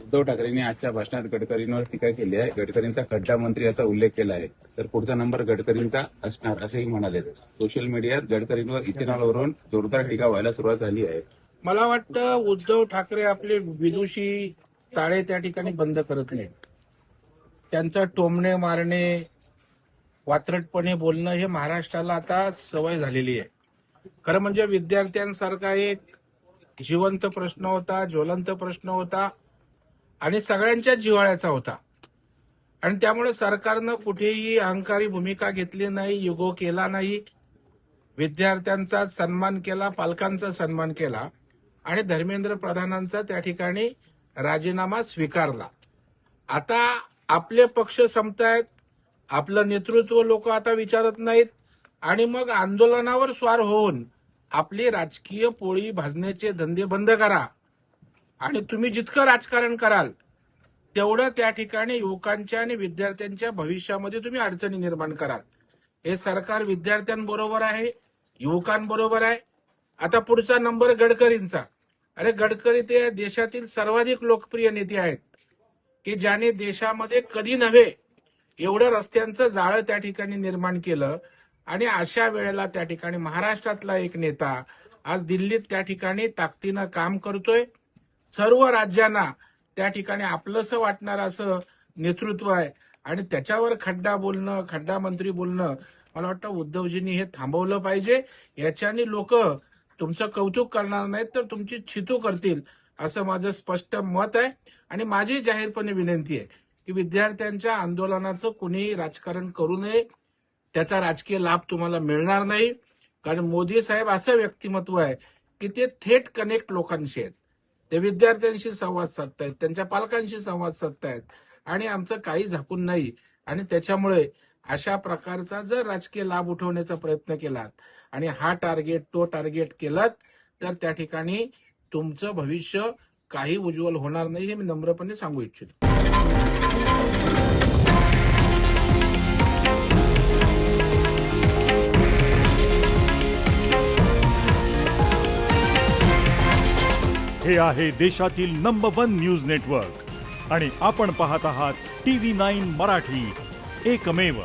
उद्धव ठाकरेंनी आजच्या भाषणात गडकरींवर टीका केली आहे. गडकरींचा खड्डा मंत्री असा उल्लेख केला आहे. तर पुढचा नंबर गडकरींचा असणार असंही म्हणाले. सोशल मीडियात गडकरींवर इथेनॉलवरून जोरदार टीका व्हायला सुरुवात झाली आहे. मला वाटतं उद्धव ठाकरे आपले विदुषी चाळे त्या ठिकाणी बंद करत नाही. त्यांचं टोमणे मारणे, वात्रटपणे बोलणं हे महाराष्ट्राला आता सवय झालेली आहे. खरं म्हणजे विद्यार्थ्यांसारखा एक जिवंत प्रश्न होता, ज्वलंत प्रश्न होता आणि सगळ्यांच्या जिव्हाळ्याचा होता. आणि त्यामुळे सरकारनं कुठेही अहंकारी भूमिका घेतली नाही, युगो केला नाही. विद्यार्थ्यांचा सन्मान केला, पालकांचा सन्मान केला आणि धर्मेंद्र प्रधानांचा त्या ठिकाणी राजीनामा स्वीकारला. आता आपले पक्ष संपतायत, आपलं नेतृत्व लोक आता विचारत नाहीत आणि मग आंदोलनावर स्वार होऊन आपली राजकीय पोळी भाजण्याचे धंदे बंद करा. आणि तुम्ही जितकं राजकारण कराल तेवढं त्या ठिकाणी युवकांच्या आणि विद्यार्थ्यांच्या भविष्यामध्ये तुम्ही अडचणी निर्माण कराल. हे सरकार विद्यार्थ्यांबरोबर आहे, युवकांबरोबर आहे. आता पुढचा नंबर गडकरींचा. अरे गडकरी ते देशातील सर्वाधिक लोकप्रिय नेते आहेत की ज्याने देशामध्ये कधी नव्हे एवढं रस्त्यांचं जाळं त्या ठिकाणी निर्माण केलं. आणि अशा वेळेला त्या ठिकाणी महाराष्ट्रातला एक नेता आज दिल्लीत त्या ठिकाणी ताकदीनं काम करतोय. सर्व राज्यांना त्या ठिकाणी आपलंसं वाटणारं असं नेतृत्व आहे आणि त्याच्यावर खड्डा बोलणं, खड्डा मंत्री बोलणं, मला वाटतं उद्धवजींनी हे थांबवलं पाहिजे. याच्याने लोक तुमचं कौतुक करणार नाहीत तर तुमची छितू करतील असं माझं स्पष्ट मत आहे. आणि माझी जाहीरपणे विनंती आहे की विद्यार्थ्यांच्या आंदोलनाचं कुणीही राजकारण करू नये. त्याचा राजकीय लाभ तुम्हाला मिळणार नाही. कारण मोदी साहेब असं व्यक्तिमत्व आहे की ते थेट कनेक्ट लोकांशी आहेत. ते विद्यार्थ्यांशी संवाद साधतायत, त्यांच्या पालकांशी संवाद साधतायत आणि आमचं काही झाकून नाही. आणि त्याच्यामुळे अशा प्रकारचा जर राजकीय लाभ उठवण्याचा प्रयत्न केलात आणि हा टार्गेट तो टार्गेट केलात तर त्या ठिकाणी तुमचं भविष्य काही उज्ज्वल होणार नाही हे मी नम्रपणे सांगू इच्छितो. हे आहे देशातील नंबर 1 न्यूज नेटवर्क आणि आपण पाहत आहात TV9 मराठी, एकमेव.